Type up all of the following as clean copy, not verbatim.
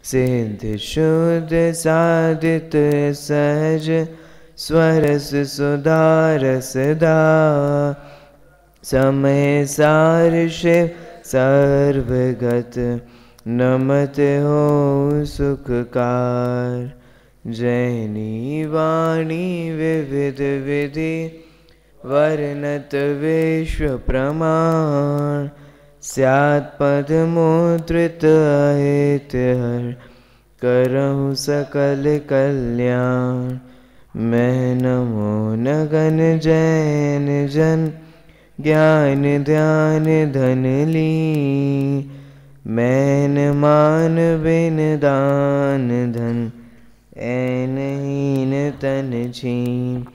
सिद्ध शुद्ध साधित सहज स्वरस सुधारसदा समय सार शिव सर्वगत नमत हो सुखकार। जैनी वाणी विविध विधि वर्णत विश्व प्रमाण स्यात् पद्मोद्धृत अहित हर करहु सकल कल्याण। मैं नमो नगन जैन जन ज्ञान ध्यान धन ली मैन मान बिन दान धन ऐन हीन तन छीन।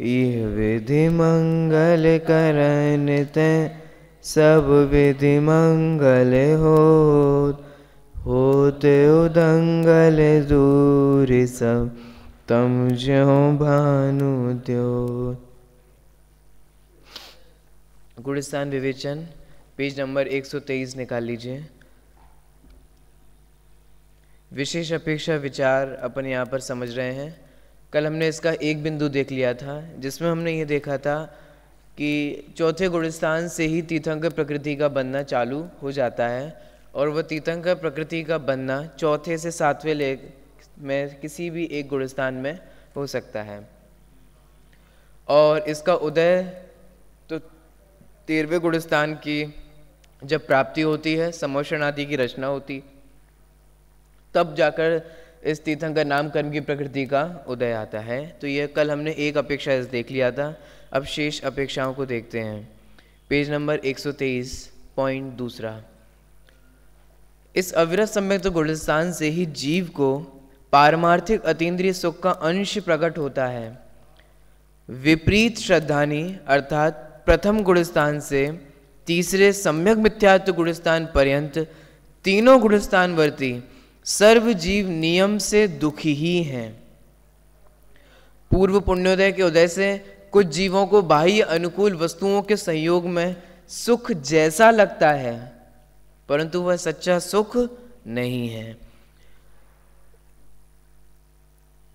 यह विधि मंगल करन ते सब विधि मंगल होते उदंगल दूर सब तम ज्यों भानु द्योत। गुणस्थान विवेचन पेज नंबर 123 निकाल लीजिए। विशेष अपेक्षा विचार अपन यहाँ पर समझ रहे हैं। कल हमने इसका एक बिंदु देख लिया था जिसमें हमने ये देखा था कि चौथे गुणस्थान से ही तीर्थंकर प्रकृति का बनना चालू हो जाता है और वह तीर्थंकर प्रकृति का बनना चौथे से सातवें लेख में किसी भी एक गुणस्थान में हो सकता है और इसका उदय तो 13वें गुणस्थान की जब प्राप्ति होती है, समोषण आदि की रचना होती, तब जाकर इस तीर्थंकर नाम कर्म की प्रकृति का उदय आता है। तो यह कल हमने एक अपेक्षा देख लिया था। अब शेष अपेक्षाओं को देखते हैं। पेज नंबर 123 पॉइंट दूसरा। इस अविरत सम्यक्त गुणस्थान से ही जीव को पारमार्थिक अतीन्द्रिय सुख का अंश प्रकट होता है। विपरीत श्रद्धानी अर्थात प्रथम गुणस्थान से तीसरे सम्यक मिथ्यात्व गुणस्थान पर्यंत तीनों गुणस्थान वर्ती सर्व जीव नियम से दुखी ही हैं। पूर्व पुण्योदय के उदय से कुछ जीवों को बाह्य अनुकूल वस्तुओं के संयोग में सुख जैसा लगता है, परंतु वह सच्चा सुख नहीं है।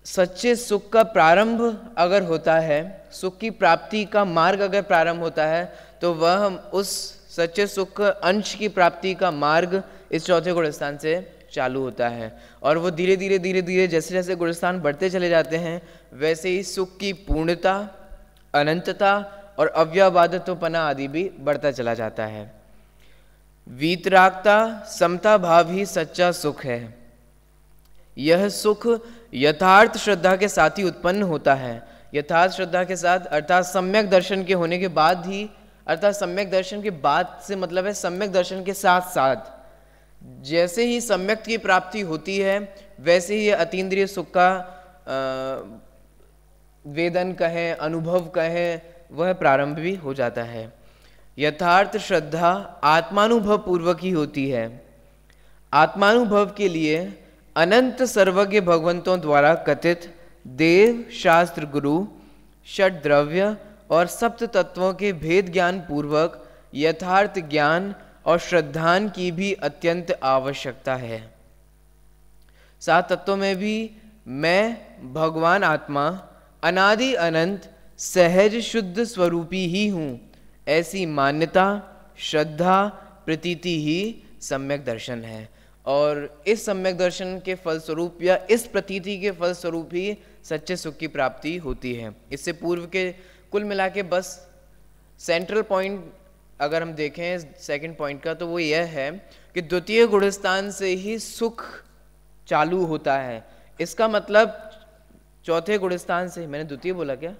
सच्चे सुख का प्रारंभ अगर होता है, सुख की प्राप्ति का मार्ग अगर प्रारंभ होता है, तो वह उस सच्चे सुख अंश की प्राप्ति का मार्ग इस चौथे गुणस्थान से चालू होता है और वो धीरे धीरे जैसे जैसे गुणस्थान बढ़ते चले जाते हैं वैसे ही सुख की पूर्णता, अनंतता और अव्यवबाधित्वपना आदि भी बढ़ता चला जाता है। वीतरागता, समता भाव ही सच्चा सुख है। यह सुख यथार्थ श्रद्धा के साथ ही उत्पन्न होता है। यथार्थ श्रद्धा के साथ अर्थात सम्यक दर्शन के होने के बाद ही, अर्थात सम्यक दर्शन के बाद से मतलब है सम्यक दर्शन के साथ साथ जैसे ही सम्यक की प्राप्ति होती है वैसे ही अतीन्द्रिय सुख का वेदन कहें, अनुभव कहें, वह प्रारंभ भी हो जाता है। यथार्थ श्रद्धा आत्मानुभव पूर्वक ही होती है। आत्मानुभव के लिए अनंत सर्वज्ञ भगवंतों द्वारा कथित देव, शास्त्र, गुरु, षट द्रव्य और सप्त तत्वों के भेद ज्ञान पूर्वक यथार्थ ज्ञान और श्रद्धान की भी अत्यंत आवश्यकता है। सात तत्वों में भी मैं भगवान आत्मा अनादि अनंत सहज शुद्ध स्वरूपी ही हूँ, ऐसी मान्यता, श्रद्धा, प्रतीति ही सम्यक दर्शन है। और इस सम्यक दर्शन के फलस्वरूप या इस प्रतीति के फलस्वरूप ही सच्चे सुख की प्राप्ति होती है। इससे पूर्व के कुल मिला के बस सेंट्रल पॉइंट अगर हम देखें सेकंड पॉइंट का, तो वो यह है कि द्वितीय गुणस्थान से ही सुख चालू होता है। इसका मतलब चौथे गुणस्थान से, मैंने द्वितीय बोला क्या,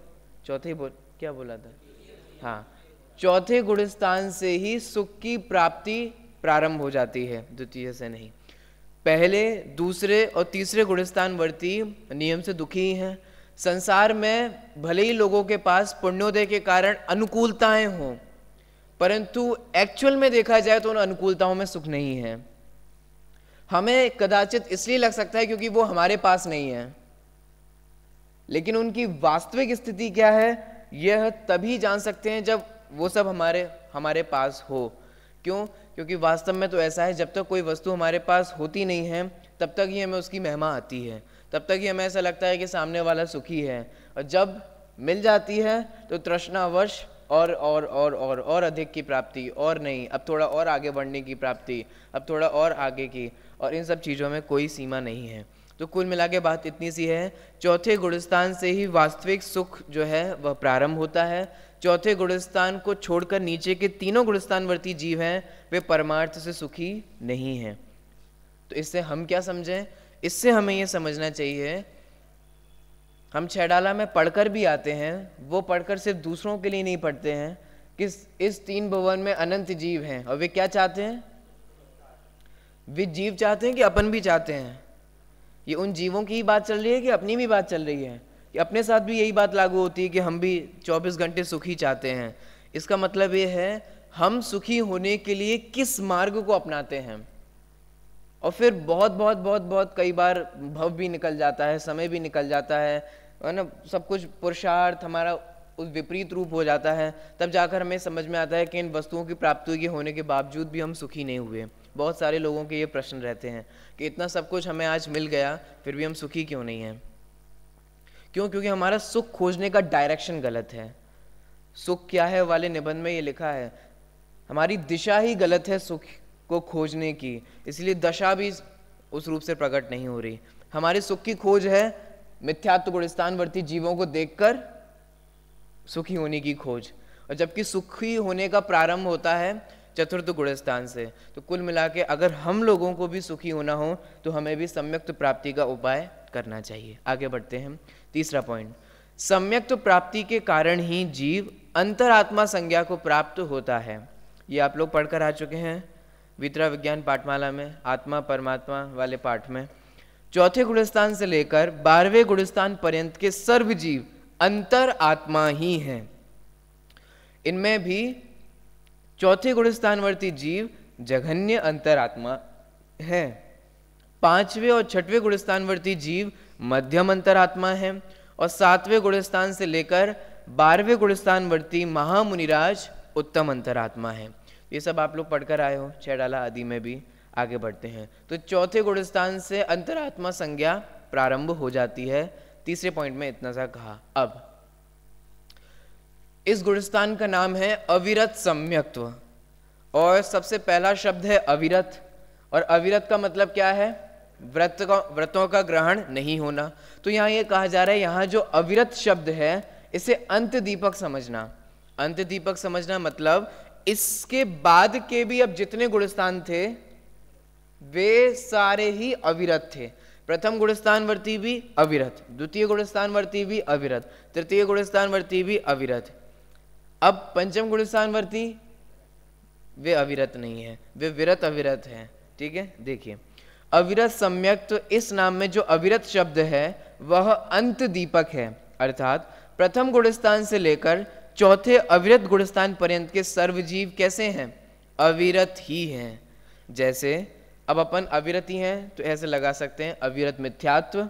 चौथे क्या बोला था, हाँ, चौथे गुणस्थान से ही सुख की प्राप्ति प्रारंभ हो जाती है, द्वितीय से नहीं। पहले, दूसरे और तीसरे गुणस्थान वर्ती नियम से दुखी हैं। संसार में भले ही लोगों के पास पुण्योदय के कारण अनुकूलताएं हों, परंतु एक्चुअल में देखा जाए तो उन अनुकूलताओं में सुख नहीं है। हमें कदाचित इसलिए लग सकता है क्योंकि वो हमारे पास नहीं है, लेकिन उनकी वास्तविक स्थिति क्या है यह तभी जान सकते हैं जब वो सब हमारे पास हो। क्यों? क्योंकि वास्तव में तो ऐसा है, जब तक कोई वस्तु हमारे पास होती नहीं है तब तक ही हमें उसकी महिमा आती है, तब तक ही हमें ऐसा लगता है कि सामने वाला सुखी है। और जब मिल जाती है तो तृष्णावश और अधिक की प्राप्ति, और नहीं अब थोड़ा और आगे बढ़ने की प्राप्ति, अब थोड़ा और आगे की, और इन सब चीज़ों में कोई सीमा नहीं है। तो कुल मिला के बात इतनी सी है, चौथे गुणस्थान से ही वास्तविक सुख जो है वह प्रारंभ होता है। चौथे गुणस्थान को छोड़कर नीचे के तीनों गुणस्थानवर्ती जीव हैं वे परमार्थ से सुखी नहीं हैं। तो इससे हम क्या समझें? इससे हमें ये समझना चाहिए, हम छेडाला में पढ़कर भी आते हैं, वो पढ़कर सिर्फ दूसरों के लिए नहीं पढ़ते हैं कि इस तीन भुवन में अनंत जीव हैं, और वे क्या चाहते हैं? वे जीव चाहते हैं कि अपन भी चाहते हैं? ये उन जीवों की ही बात चल रही है कि अपनी भी बात चल रही है? कि अपने साथ भी यही बात लागू होती है कि हम भी 24 घंटे सुखी चाहते हैं? इसका मतलब ये है, हम सुखी होने के लिए किस मार्ग को अपनाते हैं। और फिर बहुत बहुत बहुत बहुत कई बार भव भी निकल जाता है, समय भी निकल जाता है ना, सब कुछ पुरुषार्थ हमारा उस विपरीत रूप हो जाता है, तब जाकर हमें समझ में आता है कि इन वस्तुओं की प्राप्ति के होने के बावजूद भी हम सुखी नहीं हुए। बहुत सारे लोगों के ये प्रश्न रहते हैं कि इतना सब कुछ हमें आज मिल गया फिर भी हम सुखी क्यों नहीं हैं? क्यों? क्योंकि हमारा सुख खोजने का डायरेक्शन गलत है। सुख क्या है वाले निबंध में ये लिखा है, हमारी दिशा ही गलत है सुख को खोजने की, इसलिए दशा भी उस रूप से प्रकट नहीं हो रही। हमारे सुख की खोज है मिथ्यात्व गुणस्थानवर्ती जीवों को देखकर सुखी होने की खोज, और जबकि सुखी होने का प्रारंभ होता है चतुर्थ गुणस्थान से। तो कुल मिला के अगर हम लोगों को भी सुखी होना हो तो हमें भी सम्यक्त प्राप्ति का उपाय करना चाहिए। आगे बढ़ते हैं, तीसरा पॉइंट, सम्यक्त प्राप्ति के कारण ही जीव अंतरात्मा संज्ञा को प्राप्त होता है। ये आप लोग पढ़कर आ चुके हैं वितरा विज्ञान पाठमाला में, आत्मा परमात्मा वाले पाठ में। चौथे गुणस्थान से लेकर 12वें गुणस्थान पर्यंत के सर्व जीव अंतर आत्मा ही हैं। इनमें भी चौथे गुणस्थानवर्ती जीव जघन्य अंतरात्मा है। 5वें और 6वें गुणस्थानवर्ती जीव मध्यम अंतरात्मा है, और 7वें गुणस्थान से लेकर 12वें गुणस्थानवर्ती महामुनिराज उत्तम अंतरात्मा है। ये सब आप लोग पढ़कर आए हो छेडाला आदि में भी। आगे बढ़ते हैं, तो चौथे गुणस्थान से अंतरात्मा संज्ञा प्रारंभ हो जाती है। तीसरे पॉइंट में इतना सा कहा। अब इस गुणस्थान का नाम है अविरत सम्यक्त्व, और सबसे पहला शब्द है अविरत। और अविरत का मतलब क्या है? व्रतों का ग्रहण नहीं होना। तो यहाँ ये कहा जा रहा है, यहाँ जो अविरत शब्द है इसे अंत दीपक समझना। अंत दीपक समझना मतलब इसके बाद के भी अब जितने गुणस्थान थे वे सारे ही अविरत थे। प्रथम गुणस्थानवर्ती भी अविरत, द्वितीय गुणस्थानवर्ती भी अविरत, तृतीय गुणस्थानवर्ती भी अविरत। अब पंचम गुणस्थानवर्ती वे अविरत नहीं है, वे विरत अविरत है। ठीक है, देखिए अविरत सम्यक्त्व इस नाम में जो अविरत शब्द है वह अंत दीपक है, अर्थात प्रथम गुणस्थान से लेकर चौथे अविरत गुणस्थान पर्यंत के सर्वजीव कैसे हैं? अविरत ही हैं। जैसे अब अपन अविरत ही हैं तो ऐसे लगा सकते हैं अविरत मिथ्यात्व,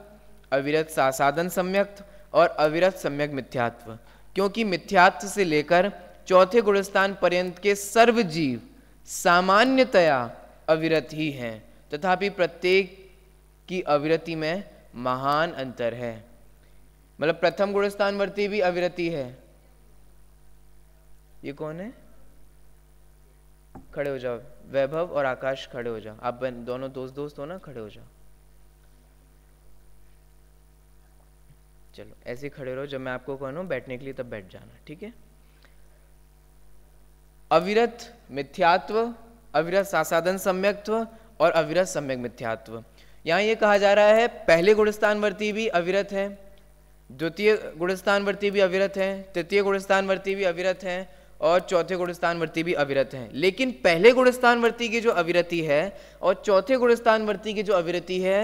अविरत साधन सम्यक्त्व और अविरत सम्यक मिथ्यात्व, क्योंकि मिथ्यात्व से लेकर चौथे गुणस्थान पर्यंत के सर्वजीव सामान्यतया अविरत ही हैं, तथापि प्रत्येक की अविरति में महान अंतर है। मतलब प्रथम गुणस्थानवर्ती भी अविरति है। ये कौन है? खड़े हो जाओ, वैभव और आकाश खड़े हो जाओ। आप दोनों दोस्त हो ना, खड़े हो जाओ। चलो ऐसे खड़े रहो, जब मैं आपको कहूं बैठने के लिए तब बैठ जाना, ठीक है। अविरत मिथ्यात्व, अविरत साधन सम्यक्त्व और अविरत सम्यक मिथ्यात्व। यहाँ ये कहा जा रहा है पहले गुणस्थानवर्ती भी अविरत है, द्वितीय गुणस्थानवर्ती भी अविरत है, तृतीय गुणस्थानवर्ती भी अविरत है और चौथे गुणस्थानवर्ती भी अविरत हैं। लेकिन पहले गुणस्थानवर्ती की जो अविरति है और चौथे गुणस्थानवर्ती की जो अविरति है,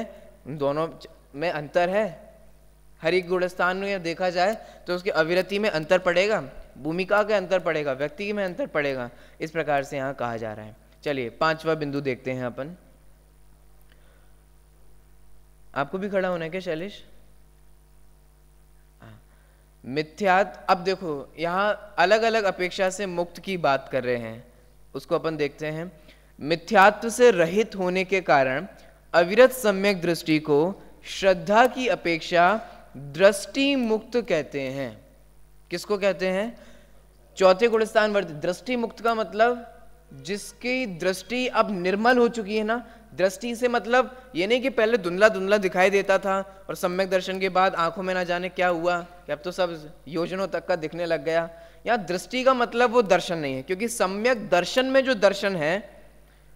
दोनों में अंतर है। हर एक गुणस्थान में देखा जाए तो उसकी अविरति में अंतर पड़ेगा, भूमिका का अंतर पड़ेगा, व्यक्ति में अंतर पड़ेगा। इस प्रकार से यहाँ कहा जा रहा है। चलिए पांचवा बिंदु देखते हैं अपन। आपको भी खड़ा होना है क्या शैलेश? मिथ्यात, अब देखो यहाँ अलग अलग अपेक्षा से मुक्त की बात कर रहे हैं, उसको अपन देखते हैं। मिथ्यात्व से रहित होने के कारण अविरत सम्यक दृष्टि को श्रद्धा की अपेक्षा दृष्टि मुक्त कहते हैं। किसको कहते हैं? चौथे गुणस्थान वर्ती। दृष्टि मुक्त का मतलब जिसकी दृष्टि अब निर्मल हो चुकी है ना। दृष्टि से मतलब ये नहीं कि पहले धुंधला धुंधला दिखाई देता था और सम्यक दर्शन के बाद आंखों में ना जाने क्या हुआ कि अब तो सब योजनों तक का दिखने लग गया। यहाँ दृष्टि का मतलब वो दर्शन नहीं है, क्योंकि सम्यक दर्शन में जो दर्शन है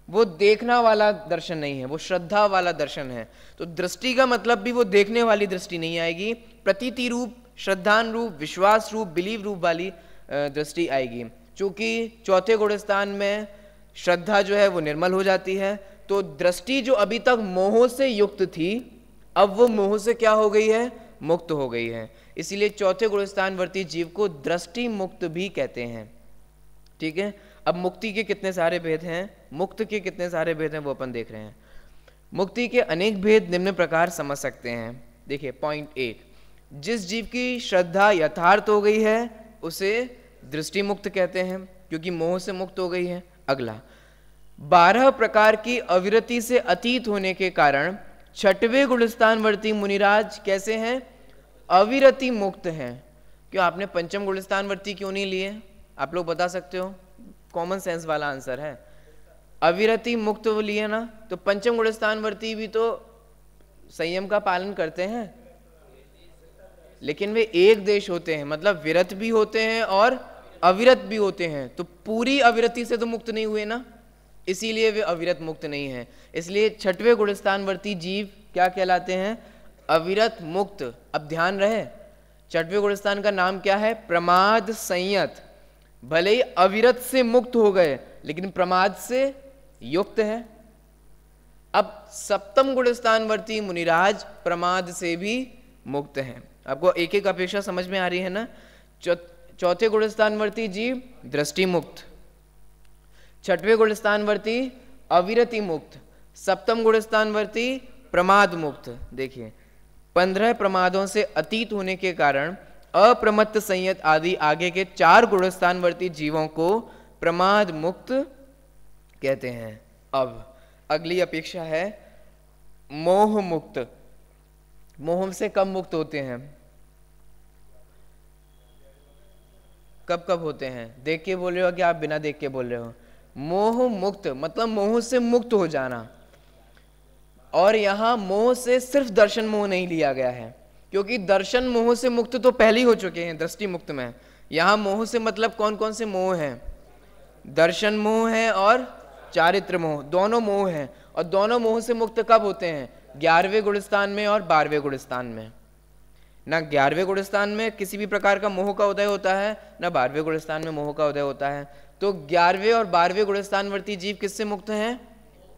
वो देखना वाला दर्शन नहीं है, वो श्रद्धा वाला दर्शन है। तो दृष्टि का मतलब भी वो देखने वाली दृष्टि नहीं आएगी, प्रतीति रूप, श्रद्धान रूप, विश्वास रूप, बिलीव रूप वाली दृष्टि आएगी। चूंकि चौथे गुणस्थान में श्रद्धा जो है वो निर्मल हो जाती है, तो दृष्टि जो अभी तक मोह से युक्त थी अब वो मोह से क्या हो गई है? मुक्त हो गई है। इसीलिए चौथे गुणस्थान वर्ती जीव को दृष्टि मुक्त भी कहते हैं। ठीक है, अब मुक्ति के कितने सारे भेद हैं, मुक्त के कितने सारे भेद हैं वो अपन देख रहे हैं। मुक्ति के अनेक भेद निम्न प्रकार समझ सकते हैं। देखिए पॉइंट 1, जिस जीव की श्रद्धा यथार्थ हो गई है उसे दृष्टि मुक्त कहते हैं, क्योंकि मोह से मुक्त हो गई है। अगला, 12 प्रकार की अविरति से अतीत होने के कारण छठवें गुणस्थानवर्ती मुनिराज कैसे हैं? अविरति मुक्त हैं। क्यों आपने पंचम गुणस्थानवर्ती क्यों नहीं लिए? आप लोग बता सकते हो, कॉमन सेंस वाला आंसर है। अविरति मुक्त वो लिए ना, तो पंचम गुणस्थानवर्ती भी तो संयम का पालन करते हैं, लेकिन वे एक देश होते हैं, मतलब विरत भी होते हैं और अविरत भी होते हैं। तो पूरी अविरति से तो मुक्त नहीं हुए ना, इसीलिए वे अविरत मुक्त नहीं है। इसलिए छठवें गुणस्थानवर्ती जीव क्या कहलाते हैं? अविरत मुक्त। अब ध्यान रहे, छठवें गुणस्थान का नाम क्या है? प्रमाद संयत। भले ही अविरत से मुक्त हो गए लेकिन प्रमाद से युक्त है। अब सप्तम गुणस्थानवर्ती मुनिराज प्रमाद से भी मुक्त हैं। आपको एक एक अपेक्षा समझ में आ रही है ना। चौथे गुणस्थानवर्ती जीव दृष्टि मुक्त, छठवें गुणस्थानवर्ती अविरति मुक्त, सप्तम गुणस्थानवर्ती प्रमाद मुक्त। देखिए 15 प्रमादों से अतीत होने के कारण अप्रमत्त संयत आदि आगे के 4 गुणस्थानवर्ती जीवों को प्रमाद मुक्त कहते हैं। अब अगली अपेक्षा है मोह मुक्त। मोह से कब मुक्त होते हैं? कब कब होते हैं? देख के बोल रहे हो कि आप बिना देख के बोल रहे हो? मोह मुक्त मतलब मोह से मुक्त हो जाना। और यहां मोह से सिर्फ दर्शन मोह नहीं लिया गया है, क्योंकि दर्शन मोह से मुक्त तो पहले ही हो चुके हैं दृष्टि मुक्त में। यहां मोह से मतलब कौन कौन से मोह हैं? दर्शन मोह है और चारित्र मोह, दोनों मोह हैं। और दोनों मोह से मुक्त कब होते हैं? 11वें गुणस्थान में और 12वें गुणस्थान में। ना 11वें गुणस्थान में किसी भी प्रकार का मोह का उदय होता है, ना 12वें गुणस्थान में मोह का उदय होता है। तो 11वें और 12वें गुणस्थानवर्ती जीव किससे मुक्त हैं?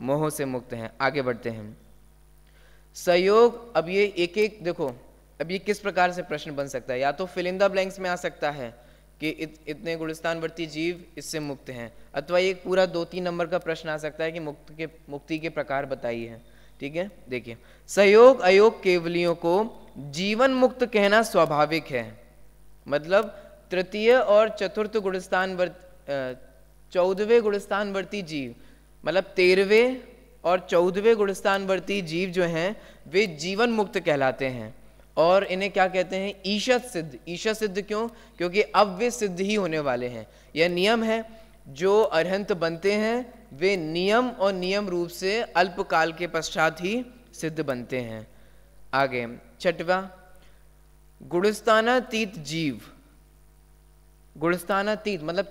मोह से मुक्त हैं। आगे बढ़ते हैं। सहयोग, अब ये एक एक देखो, अब ये किस प्रकार से प्रश्न बन सकता है? या तो फिल इन द ब्लैंक्स में आ सकता है कि इतने गुणस्थानवर्ती जीव इससे मुक्त हैं, अथवा ये पूरा 2-3 नंबर का प्रश्न आ सकता है कि मुक्ति के प्रकार बताइए। ठीक है, देखिए सहयोग अयोग केवलियों को जीवन मुक्त कहना स्वाभाविक है। मतलब तृतीय और चतुर्थ गुणस्थान 14वें गुणस्थानवर्ती जीव, मतलब 13वें और 14वें गुणस्थानवर्ती जीव जो हैं वे जीवन मुक्त कहलाते हैं। और इन्हें क्या कहते हैं? ईशत सिद्ध। ईशत सिद्ध क्यों? क्योंकि अब वे सिद्ध ही होने वाले हैं। यह नियम है, जो अरहंत बनते हैं वे नियम और नियम रूप से अल्पकाल के पश्चात ही सिद्ध बनते हैं। आगे 6वां, गुणस्थानातीत जीव। गुणस्थानातीत मतलब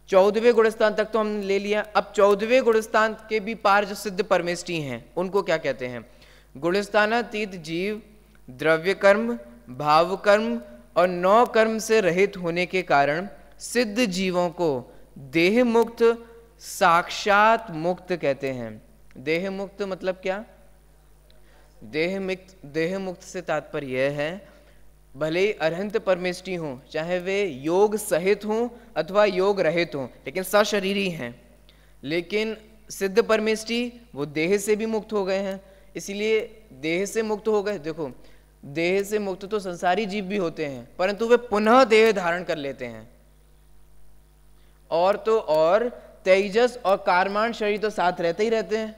14वें गुणस्थान तक तो हम ले लिया। अब 14वें गुणस्थान के भी पार जो सिद्ध परमेष्ठी हैं उनको क्या कहते हैं? गुणस्थानातीत जीव द्रव्य कर्म, भाव कर्म और 9 कर्म से रहित होने के कारण सिद्ध जीवों को देह मुक्त, साक्षात मुक्त कहते हैं। देह मुक्त मतलब क्या? देह मुक्त से तात्पर्य यह है, भले अरहंत परमेष्ठी हों, चाहे वे योग सहित हों अथवा योग रहित हों, लेकिन सशरीरी हैं। लेकिन सिद्ध परमेष्ठी वो देह से भी मुक्त हो गए हैं, इसीलिए देह से मुक्त हो गए। देखो देह से मुक्त तो संसारी जीव भी होते हैं, परंतु वे पुनः देह धारण कर लेते हैं। और तो और तेजस और कारमान शरीर तो साथ रहते ही रहते हैं,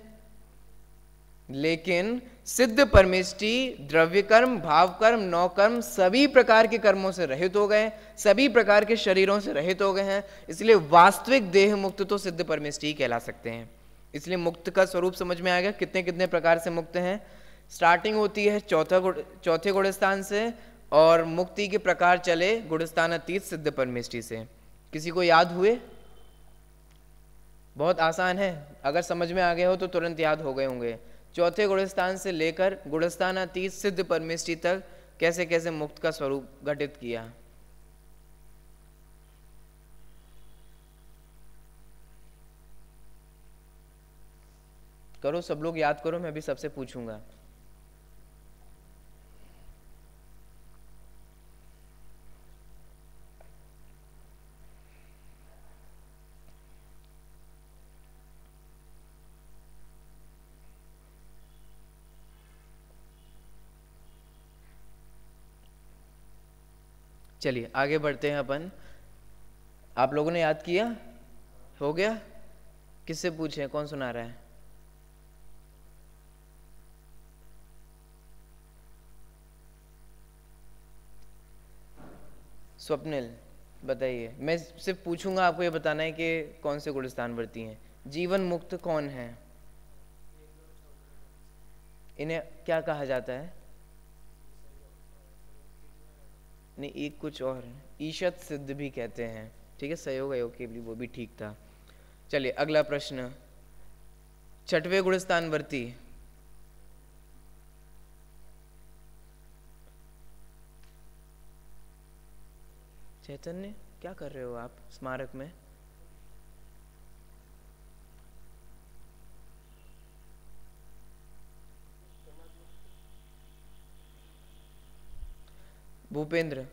लेकिन सिद्ध परमेष्टि द्रव्य कर्म, भाव कर्म, नौ कर्म सभी प्रकार के कर्मों से रहित हो गए, सभी प्रकार के शरीरों से रहित हो गए हैं। इसलिए वास्तविक देह मुक्त तो सिद्ध परमेष्टि ही कहला सकते हैं। इसलिए मुक्त का स्वरूप समझ में आ गया, कितने कितने प्रकार से मुक्त हैं। स्टार्टिंग होती है चौथे गुणस्थान से, और मुक्ति के प्रकार चले गुणस्थान अतीत सिद्ध परमेष्टि से। किसी को याद हुए? बहुत आसान है, अगर समझ में आ गए हो तो तुरंत याद हो गए होंगे। चौथे गुणस्थान से लेकर गुणस्थान अतीत सिद्ध परमेष्टि तक कैसे कैसे मुक्त का स्वरूप घटित किया। करो, सब लोग याद करो, मैं भी सबसे पूछूंगा। चलिए आगे बढ़ते हैं अपन। आप लोगों ने याद किया? हो गया? किससे पूछें, कौन सुना रहा है? स्वप्निल बताइए। मैं सिर्फ पूछूंगा, आपको ये बताना है कि कौन से गुणस्थान वर्ती हैं। जीवन मुक्त कौन है? इन्हें क्या कहा जाता है? नहीं, एक कुछ और है, ईशत सिद्ध भी कहते हैं। ठीक है, सहयोग अयोग के लिए वो भी ठीक था। चलिए अगला प्रश्न, छठवें गुणस्थान वर्ती चैतन्य, क्या कर रहे हो आप स्मारक में? भूपेंद्र,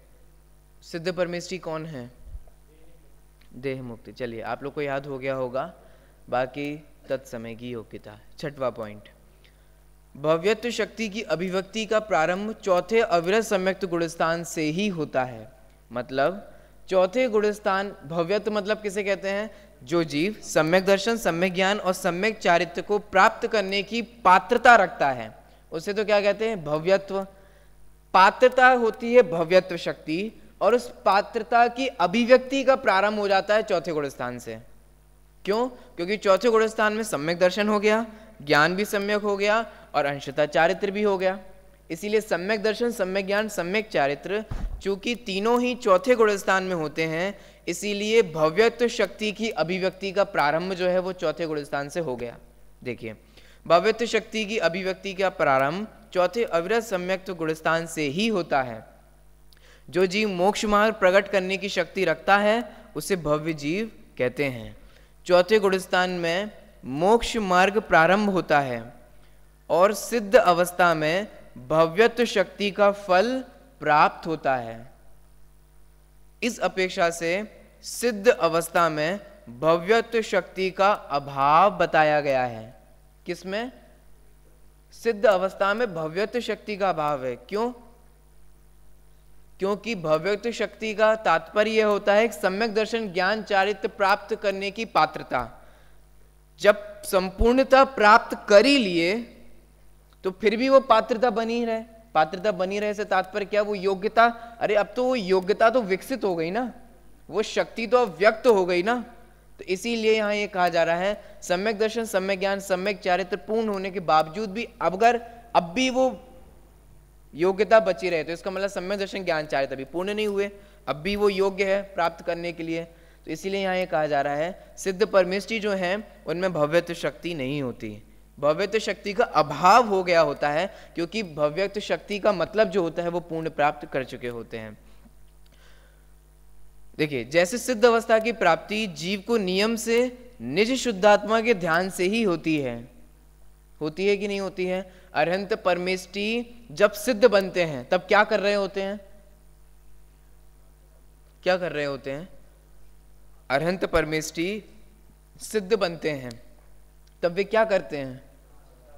सिद्ध परमेष्टि कौन है? देह मुक्ति। चलिए आप लोग को याद हो गया होगा, बाकी तत्समय की योग्यता। छठवां पॉइंट, भव्यत्व शक्ति की अभिव्यक्ति का प्रारंभ चौथे अविरत सम्यक्त गुणस्थान से ही होता है। मतलब चौथे गुणस्थान, भव्यत्व मतलब किसे कहते हैं? जो जीव सम्यक दर्शन, सम्यक ज्ञान और सम्यक चारित्र्य को प्राप्त करने की पात्रता रखता है, उसे तो क्या कहते हैं? भव्यत्व। पात्रता होती है भव्यत्व शक्ति, और उस पात्रता की अभिव्यक्ति का प्रारंभ हो जाता है चौथे गुणस्थान से। क्यों? क्योंकि चौथे गुणस्थान में सम्यक दर्शन हो गया, ज्ञान भी सम्यक हो गया और अंशतः चारित्र भी हो गया। इसीलिए सम्यक दर्शन, सम्यक ज्ञान, सम्यक चारित्र, चूंकि तीनों ही चौथे गुणस्थान में होते हैं, इसीलिए भव्यत्व शक्ति की अभिव्यक्ति का प्रारंभ जो है वो चौथे गुणस्थान से हो गया। देखिए, भव्यत्व शक्ति की अभिव्यक्ति का प्रारंभ चौथे अविरत सम्यक्त गुणस्थान से ही होता है। जो जीव मोक्ष मार्ग प्रकट करने की शक्ति रखता है उसे भव्य जीव कहते हैं। चौथे गुणस्थान में मोक्ष मार्ग प्रारंभ होता है और सिद्ध अवस्था में भव्यत्व शक्ति का फल प्राप्त होता है। इस अपेक्षा से सिद्ध अवस्था में भव्यत्व शक्ति का अभाव बताया गया है। किसमें? सिद्ध अवस्था में भव्यत्व शक्ति का अभाव है। क्यों? क्योंकि भव्यत्व शक्ति का तात्पर्य होता है सम्यक दर्शन, ज्ञान, चारित्र्य प्राप्त करने की पात्रता। जब संपूर्णता प्राप्त कर ही लिए तो फिर भी वो पात्रता बनी रहे। पात्रता बनी रहे से तात्पर्य क्या? वो योग्यता। अरे अब तो वो योग्यता तो विकसित हो गई ना, वो शक्ति तो अब व्यक्त हो गई ना। तो इसीलिए यहाँ ये कहा जा रहा है सम्यक दर्शन, सम्यक ज्ञान, सम्यक चारित्र पूर्ण होने के बावजूद भी अगर अब भी वो योग्यता बची रहे, तो इसका मतलब सम्यक दर्शन, ज्ञान, चारित्र भी पूर्ण नहीं हुए, अब भी वो योग्य है प्राप्त करने के लिए। तो इसीलिए यहाँ ये कहा जा रहा है सिद्ध परमेष्टि जो है उनमें भव्यत्व शक्ति नहीं होती, भव्यत्व शक्ति का अभाव हो गया होता है, क्योंकि भव्यत्व शक्ति का मतलब जो होता है वो पूर्ण प्राप्त कर चुके होते हैं। देखिए, जैसे सिद्ध अवस्था की प्राप्ति जीव को नियम से निज शुद्धात्मा के ध्यान से ही होती है कि नहीं होती है? अरहंत परमेष्टि जब सिद्ध बनते हैं तब क्या कर रहे होते हैं? क्या कर रहे होते हैं? अरहंत परमेष्टि सिद्ध बनते हैं तब वे क्या करते हैं?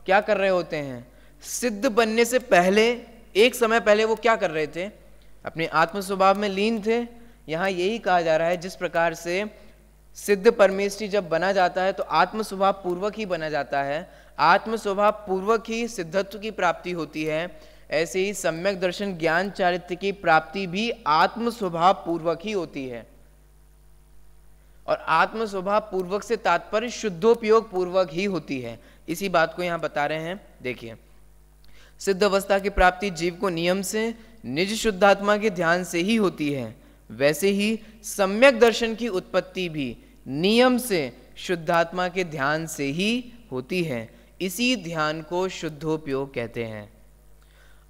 क्या कर रहे होते हैं? सिद्ध बनने से पहले, एक समय पहले वो क्या कर रहे थे? अपने आत्म स्वभाव में लीन थे। यहाँ यही कहा जा रहा है जिस प्रकार से सिद्ध परमेष्ठी जब बना जाता है तो आत्म स्वभाव पूर्वक ही बना जाता है, आत्म स्वभाव पूर्वक ही सिद्धत्व की प्राप्ति होती है। ऐसे ही सम्यक दर्शन ज्ञान चारित्र्य की प्राप्ति भी आत्म स्वभाव पूर्वक ही होती है। और आत्म स्वभाव पूर्वक से तात्पर्य शुद्धोपयोग पूर्वक ही होती है। इसी बात को यहां बता रहे हैं। देखिए, सिद्ध अवस्था की प्राप्ति जीव को नियम से निज शुद्धात्मा के ध्यान से ही होती है, वैसे ही सम्यक दर्शन की उत्पत्ति भी नियम से शुद्धात्मा के ध्यान से ही होती है। इसी ध्यान को शुद्धोपयोग कहते हैं।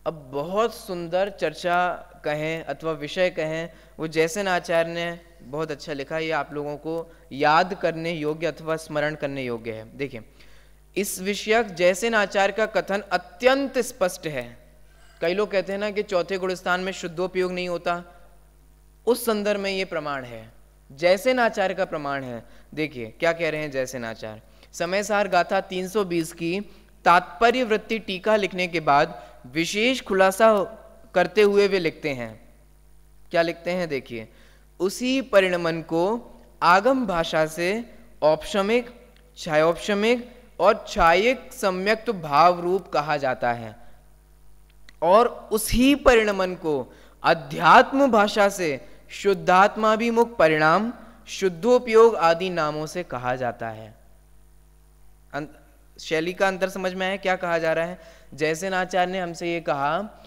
अब बहुत सुंदर चर्चा कहें अथवा विषय कहें, वो जैसे आचार्य ने बहुत अच्छा लिखा, ये आप लोगों को याद करने योग्य अथवा स्मरण करने योग्य है। देखिए, इस विषयक जैसे आचार्य का कथन अत्यंत स्पष्ट है। कई लोग कहते हैं ना कि चौथे गुणस्थान में शुद्धोपयोग नहीं होता, उस संदर्भ में ये प्रमाण है, जैसे आचार्य का प्रमाण है। देखिए क्या कह रहे हैं जैसे आचार्य। समय सार गाथा 320 की तात्पर्य वृत्ति टीका लिखने के बाद विशेष खुलासा करते हुए वे लिखते हैं। क्या लिखते हैं? देखिए, उसी परिणमन को आगम भाषा से औपशमिक, छायोपशमिक और छायिक सम्यक्त भाव रूप कहा जाता है, और उसी परिणमन को अध्यात्म भाषा से शुद्धात्माभिमुख परिणाम, शुद्धोपयोग आदि नामों से कहा जाता है। शैली का अंतर समझ में आया क्या कहा जा रहा है? जैसे आचार्य ने हमसे ये कहा,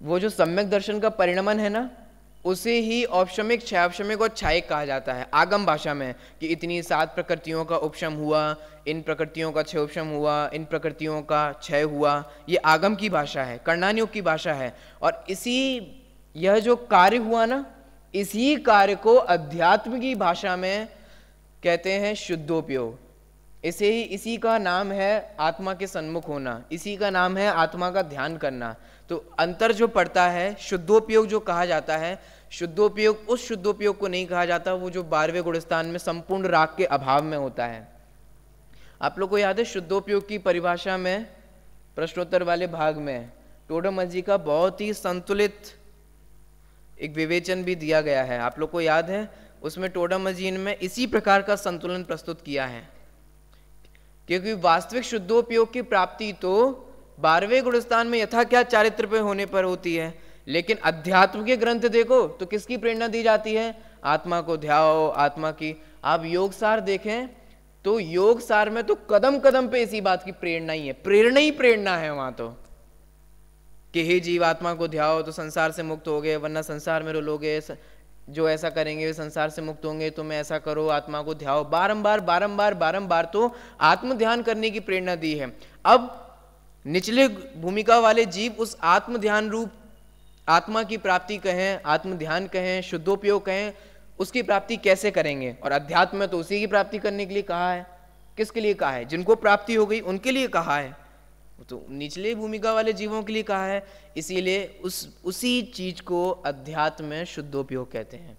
वो जो सम्यक दर्शन का परिणमन है ना, उसे ही औपशमिक, छायोपशमिक और छायिक कहा जाता है आगम भाषा में, कि इतनी 7 प्रकृतियों का उपशम हुआ, इन प्रकृतियों का क्षयोपशम हुआ, इन प्रकृतियों का क्षय हुआ। ये आगम की भाषा है, कर्णानुयोग की भाषा है। और इसी यह जो कार्य हुआ ना, इसी कार्य को अध्यात्म की भाषा में कहते हैं शुद्धोपयोग। इसी का नाम है आत्मा के सन्मुख होना, इसी का नाम है आत्मा का ध्यान करना। तो अंतर जो पड़ता है, शुद्धोपयोग जो कहा जाता है, शुद्धोपयोग उस शुद्धोपयोग को नहीं कहा जाता वो जो 12वें गुणस्थान में संपूर्ण राग के अभाव में होता है। आप लोग को याद है शुद्धोपयोग की परिभाषा में प्रश्नोत्तर वाले भाग में टोडरमल का बहुत ही संतुलित एक विवेचन भी दिया गया है। आप लोग को याद है, उसमें टोडरमल ने इसी प्रकार का संतुलन प्रस्तुत किया है, क्योंकि वास्तविक शुद्धोपयोग की प्राप्ति तो 12वें गुणस्थान में यथा क्या चारित्र पे होने पर होती है, लेकिन अध्यात्म के ग्रंथ देखो तो किसकी प्रेरणा दी जाती है? आत्मा को ध्याओ, आत्मा की। आप योग सार देखें तो योग सार में तो कदम कदम पे इसी बात की प्रेरणा ही है, प्रेरणा ही प्रेरणा है वहां तो, कि हे जीव आत्मा को ध्याओ तो संसार से मुक्त हो गए, वरना संसार में रुलोगे, जो ऐसा करेंगे वे संसार से मुक्त होंगे, तुम ऐसा करो, आत्मा को ध्याओ। बारंबार बारंबार बारंबार तो आत्म ध्यान करने की प्रेरणा दी है। अब निचले भूमिका वाले जीव उस आत्म ध्यान रूप आत्मा की प्राप्ति कहें, आत्म ध्यान कहें, शुद्धोपयोग कहें, उसकी प्राप्ति कैसे करेंगे? और अध्यात्म में तो उसी की प्राप्ति करने के लिए कहा है। किसके लिए कहा है? जिनको प्राप्ति हो गई उनके लिए कहा है, तो निचले भूमिका वाले जीवों के लिए कहा है। इसीलिए उसी चीज को अध्यात्म में शुद्धोपयोग कहते हैं,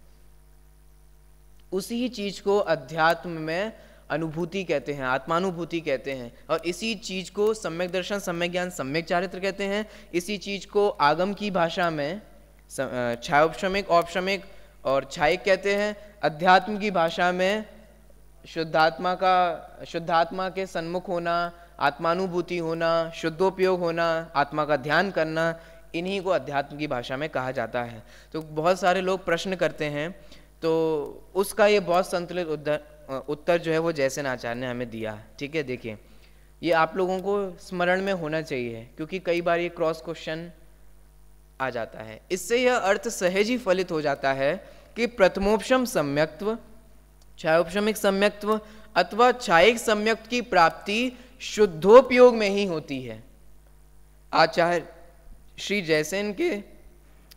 उसी चीज को अध्यात्म में अनुभूति कहते हैं, आत्मानुभूति कहते हैं। और इसी चीज को सम्यक दर्शन, सम्यक ज्ञान, सम्यक चारित्र कहते हैं। इसी चीज को आगम की भाषा में छायोपशमिक, औपशमिक और छायिक कहते हैं। अध्यात्म की भाषा में शुद्धात्मा के सन्मुख होना, आत्मानुभूति होना, शुद्धोपयोग होना, आत्मा का ध्यान करना, इन्हीं को अध्यात्म की भाषा में कहा जाता है। तो बहुत सारे लोग प्रश्न करते हैं, तो उसका ये बहुत संतुलित उत्तर जो है वो जैसे आचार्य ने हमें दिया। ठीक है, देखिए ये आप लोगों को स्मरण में होना चाहिए, क्योंकि कई बार ये क्रॉस क्वेश्चन आ जाता है। इससे यह अर्थ सहज ही फलित हो जाता है कि प्रथमोपशम सम्यक्त्व, छायोपशमिक सम्यक्त्व अथवा छायिक सम्यक्त की प्राप्ति शुद्धोपयोग में ही होती है। आचार्य श्री जयसेन के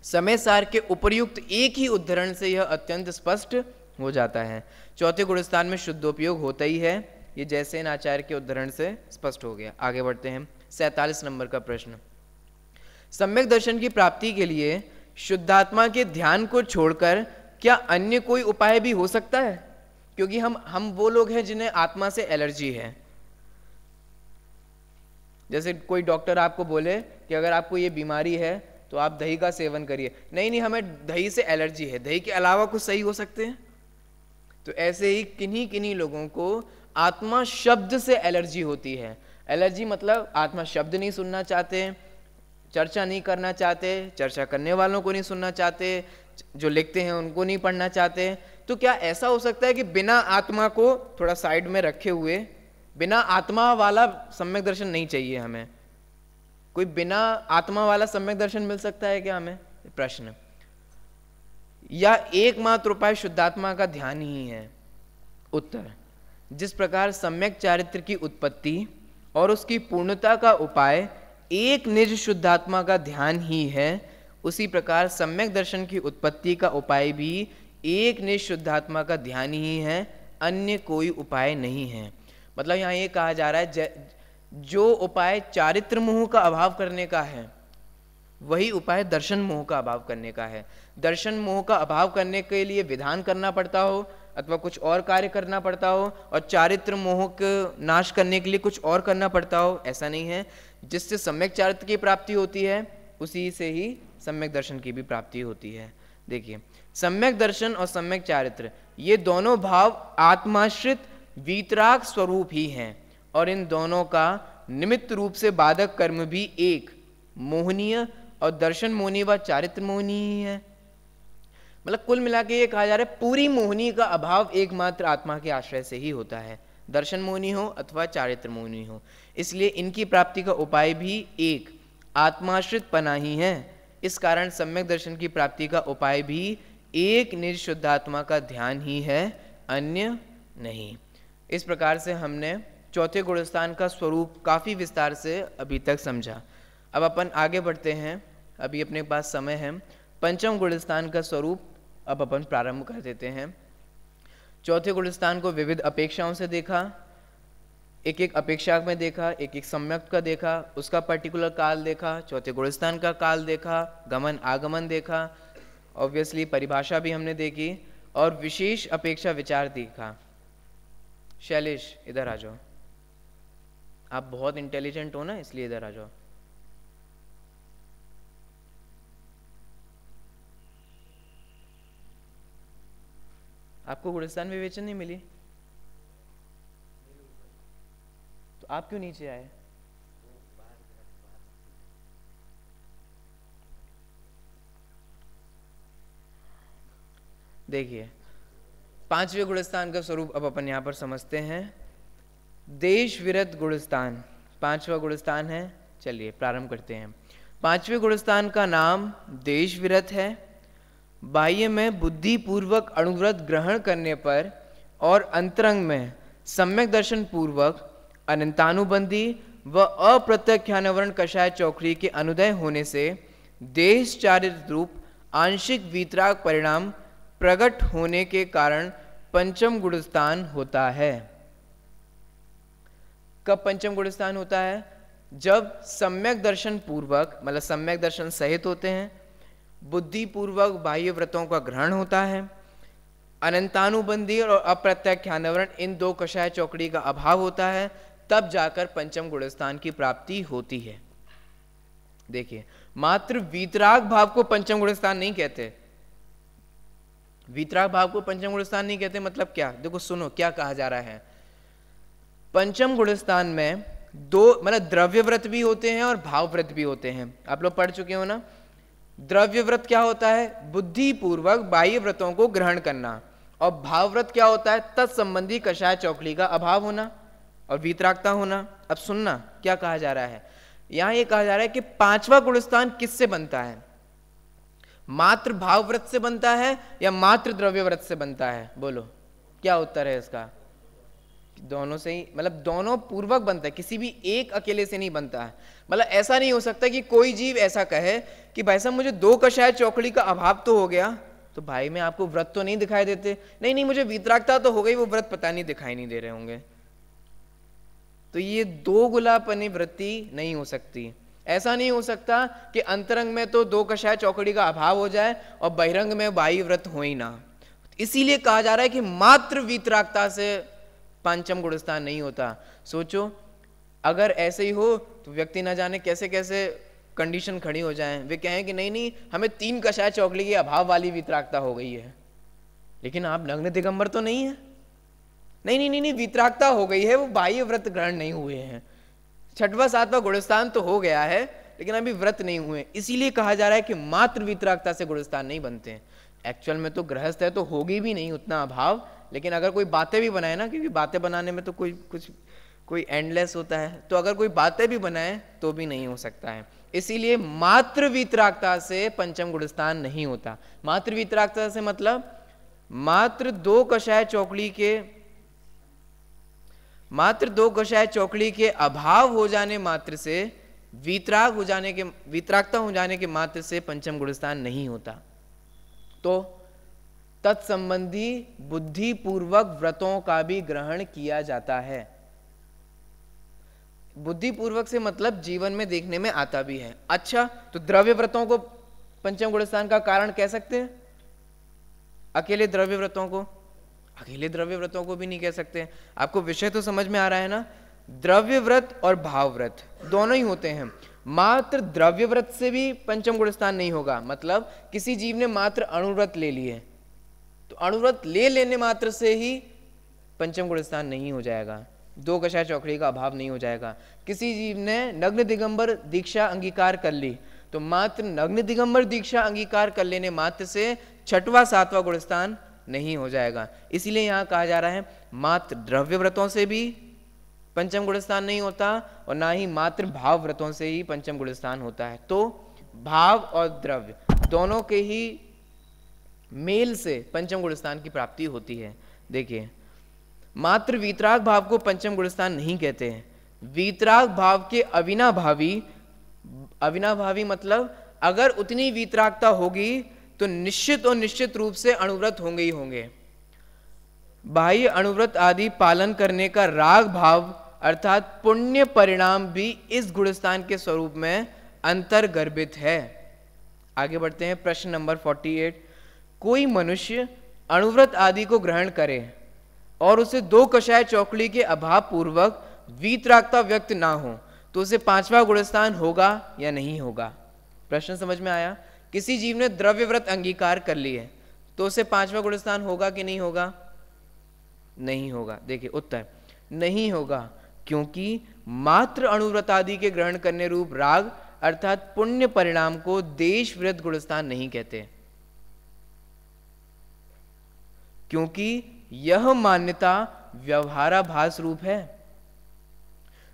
समय सार के उपर्युक्त एक ही उद्धरण से यह अत्यंत स्पष्ट हो जाता है। चौथे गुणस्थान में शुद्धोपयोग होता ही है, ये जयसेन आचार्य के उद्धरण से स्पष्ट हो गया। आगे बढ़ते हैं। 47 नंबर का प्रश्न, सम्यक दर्शन की प्राप्ति के लिए शुद्धात्मा के ध्यान को छोड़कर क्या अन्य कोई उपाय भी हो सकता है? क्योंकि हम वो लोग हैं जिन्हें आत्मा से एलर्जी है। जैसे कोई डॉक्टर आपको बोले कि अगर आपको ये बीमारी है तो आप दही का सेवन करिए, नहीं हमें दही से एलर्जी है, दही के अलावा कुछ सही हो सकते हैं? तो ऐसे ही किन्हीं किन्हीं लोगों को आत्मा शब्द से एलर्जी होती है। एलर्जी मतलब आत्मा शब्द नहीं सुनना चाहते, चर्चा नहीं करना चाहते, चर्चा करने वालों को नहीं सुनना चाहते, जो लिखते हैं उनको नहीं पढ़ना चाहते। तो क्या ऐसा हो सकता है कि बिना आत्मा को थोड़ा साइड में रखे हुए, बिना आत्मा वाला सम्यक दर्शन नहीं चाहिए हमें? कोई बिना आत्मा वाला सम्यक दर्शन मिल सकता है क्या हमें? प्रश्न। या एकमात्र उपाय शुद्धात्मा का ध्यान ही है? उत्तर, जिस प्रकार सम्यक चारित्र की उत्पत्ति और उसकी पूर्णता का उपाय एक निज शुद्धात्मा का ध्यान ही है, उसी प्रकार सम्यक दर्शन की उत्पत्ति का उपाय भी एक निज शुद्धात्मा का ध्यान ही है, अन्य कोई उपाय नहीं है। मतलब यहाँ ये कहा जा रहा है जो उपाय चारित्र मोह का अभाव करने का है, वही उपाय दर्शन मोह का अभाव करने का है। दर्शन मोह का अभाव करने के लिए विधान करना पड़ता हो अथवा कुछ और कार्य करना पड़ता हो, और चारित्र मोह के नाश करने के लिए कुछ और करना पड़ता हो, ऐसा नहीं है। जिससे सम्यक चारित्र की प्राप्ति होती है, उसी से ही सम्यक दर्शन की भी प्राप्ति होती है। देखिए, सम्यक दर्शन और सम्यक चारित्र ये दोनों भाव आत्माश्रित वीतराग स्वरूप ही हैं, और इन दोनों का निमित्त रूप से बाधक कर्म भी एक मोहनीय और दर्शन मोहनी व चारित्र मोहनी ही है। मतलब कुल मिला के ये कहा जा रहा है पूरी मोहनी का अभाव एकमात्र आत्मा के आश्रय से ही होता है, दर्शन मोहनी हो अथवा चारित्र मोहनी हो। इसलिए इनकी प्राप्ति का उपाय भी एक आत्माश्रित पना ही है। इस कारण सम्यक दर्शन की प्राप्ति का उपाय भी एक निज शुद्धात्मा का ध्यान ही है, अन्य नहीं। इस प्रकार से हमने चौथे गुणस्थान का स्वरूप काफी विस्तार से अभी तक समझा। अब अपन आगे बढ़ते हैं, अभी अपने पास समय है। पंचम गुणस्थान का स्वरूप अब अपन प्रारंभ कर देते हैं। चौथे गुणस्थान को विविध अपेक्षाओं से देखा, एक एक अपेक्षा में देखा, एक एक सम्यक का देखा, उसका पर्टिकुलर काल देखा, चौथे गुणस्थान का काल देखा, गमन आगमन देखा, ऑब्वियसली परिभाषा भी हमने देखी, और विशेष अपेक्षा विचार देखा। शैलेश इधर आ जाओ, आप बहुत इंटेलिजेंट हो ना, इसलिए इधर आ जाओ। आपको गुणस्थान विवेचन नहीं मिली तो आप क्यों नीचे आए? देखिए, पांचवें गुणस्थान का स्वरूप अब अपन यहां पर समझते हैं। देश विरत गुणस्थान पांचवा गुणस्थान है। चलिए प्रारंभ करते हैं। पांचवें गुणस्थान का नाम देश विरत है। बाह्य में बुद्धि पूर्वक अणुव्रत ग्रहण करने पर और अंतरंग में सम्यक दर्शन पूर्वक अनंतानुबंधी व अप्रत्यक्षानुवरण कषाय चौकड़ी के अनुदय होने से देश चारित्र रूप आंशिक वीतराग परिणाम प्रकट होने के कारण पंचम गुणस्थान होता है। कब पंचम गुणस्थान होता है? जब सम्यक दर्शन पूर्वक, मतलब सम्यक दर्शन सहित होते हैं, बुद्धि पूर्वक बाह्य व्रतों का ग्रहण होता है, अनंतानुबंधी और अप्रत्यक्षानुवरण इन दो कषाय चौकड़ी का अभाव होता है, तब जाकर पंचम गुणस्थान की प्राप्ति होती है। देखिए, मात्र वीतराग भाव को पंचम गुणस्थान नहीं कहते। वीतराग भाव को पंचम गुणस्थान नहीं कहते मतलब क्या? देखो सुनो क्या कहा जा रहा है। पंचम गुणस्थान में दो, मतलब द्रव्य व्रत भी होते हैं और भाव व्रत भी होते हैं। आप लोग पढ़ चुके हो ना। द्रव्य व्रत क्या होता है? बुद्धि पूर्वक बाह्य व्रतों को ग्रहण करना। और भाव व्रत क्या होता है? तत्संबंधी कषाय चौकड़ी का अभाव होना और वीतरागता होना। अब सुनना क्या कहा जा रहा है। यहां यह कहा जा रहा है कि पांचवा गुणस्थान किससे बनता है? मात्र भाव व्रत से बनता है या मात्र द्रव्य व्रत से बनता है? बोलो क्या उत्तर है इसका? दोनों से ही, मतलब दोनों पूर्वक बनता है, किसी भी एक अकेले से नहीं बनता है। मतलब ऐसा नहीं हो सकता कि कोई जीव ऐसा कहे कि भाई साहब मुझे दो कषाय चौकड़ी का अभाव तो हो गया, तो भाई में आपको व्रत तो नहीं दिखाई देते? नहीं नहीं, मुझे वीतरागता तो हो गई, वो व्रत पता नहीं दिखाई नहीं दे रहे होंगे। तो ये दो गुलापनी वृत्ति नहीं हो सकती। ऐसा नहीं हो सकता कि अंतरंग में तो दो कषाय चौकड़ी का अभाव हो जाए और बहिरंग में बाह्य व्रत हो ही ना। इसीलिए कहा जा रहा है कि मात्र वीतरागता से पंचम गुणस्थान नहीं होता। सोचो अगर ऐसे ही हो तो व्यक्ति ना जाने कैसे कैसे कंडीशन खड़ी हो जाए। वे कहें कि नहीं नहीं, हमें तीन कषाय चौकड़ी के अभाव वाली वीतरागता हो गई है। लेकिन आप नग्न दिगंबर तो नहीं है। नहीं नहीं नहीं नहीं, वीतरागता हो गई है, वो बाह्य व्रत ग्रहण नहीं हुए हैं। छठवां सातवां गुणस्थान तो हो गया है, लेकिन अभी व्रत नहीं हुए, इसीलिए कहा जा रहा है कि मात्र वीतरागता से गुणस्थान नहीं बनते हैं। एक्चुअल में तो गृहस्थ है तो होगी भी नहीं उतना अभाव, लेकिन अगर कोई बातें भी बनाए ना, क्योंकि बातें बनाने में तो कोई एंडलेस होता है, तो अगर कोई बातें भी बनाए तो भी नहीं हो सकता है। इसीलिए मात्र वीतरागता से पंचम गुणस्थान नहीं होता। मात्र वीतरागता से मतलब मात्र दो कषाय चौकड़ी के अभाव हो जाने मात्र से, वीतरागता हो जाने के मात्र से पंचम गुणस्थान नहीं होता। तो तत्संबंधी बुद्धिपूर्वक व्रतों का भी ग्रहण किया जाता है। बुद्धिपूर्वक से मतलब जीवन में देखने में आता भी है। अच्छा, तो द्रव्य व्रतों को पंचम गुणस्थान का कारण कह सकते हैं? अकेले द्रव्य व्रतों को भी नहीं कह सकते। आपको विषय तो समझ में आ रहा है ना? द्रव्य व्रत और भाव व्रत दोनों ही होते हैं। मात्र द्रव्य व्रत से भी पंचम गुणस्थान नहीं होगा। मतलब किसी जीव ने मात्र अणुव्रत ले लिए, तो अणुव्रत ले लेने मात्र से ही पंचम गुणस्थान नहीं हो जाएगा, दो कषाय चौकड़ी का अभाव नहीं हो जाएगा। किसी जीव ने नग्न दिगंबर दीक्षा अंगीकार कर ली, तो मात्र नग्न दिगंबर दीक्षा अंगीकार कर लेने मात्र से छठवां सातवां गुणस्थान नहीं हो जाएगा। इसीलिए यहां कहा जा रहा है मात्र द्रव्य व्रतों से भी पंचम गुणस्थान नहीं होता, और ना ही मात्र भाव व्रतों से ही पंचम गुणस्थान होता है। तो भाव और द्रव्य दोनों के ही मेल से पंचम गुणस्थान की प्राप्ति होती है। देखिए, मात्र वीतराग भाव को पंचम गुणस्थान नहीं कहते हैं। वीतराग भाव के अविनाभावी मतलब अगर उतनी वीतरागता होगी तो निश्चित रूप से अणुव्रत होंगे ही होंगे। बाह्य अणुव्रत आदि पालन करने का राग भाव अर्थात पुण्य परिणाम भी इस गुणस्थान के स्वरूप में अंतर्गर्भित है। आगे बढ़ते हैं, प्रश्न नंबर 48। कोई मनुष्य अणुव्रत आदि को ग्रहण करे और उसे दो कषाय चौकड़ी के अभाव पूर्वक वीतरागता व्यक्त ना हो, तो उसे पांचवा गुणस्थान होगा या नहीं होगा? प्रश्न समझ में आया? किसी जीव ने द्रव्य व्रत अंगीकार कर लिए, तो उसे पांचवा गुणस्थान होगा कि नहीं होगा? नहीं होगा। देखिए उत्तर, नहीं होगा, क्योंकि मात्र अणुव्रत आदि के ग्रहण करने रूप राग अर्थात पुण्य परिणाम को देश व्रत गुणस्थान नहीं कहते, क्योंकि यह मान्यता व्यवहाराभास रूप है।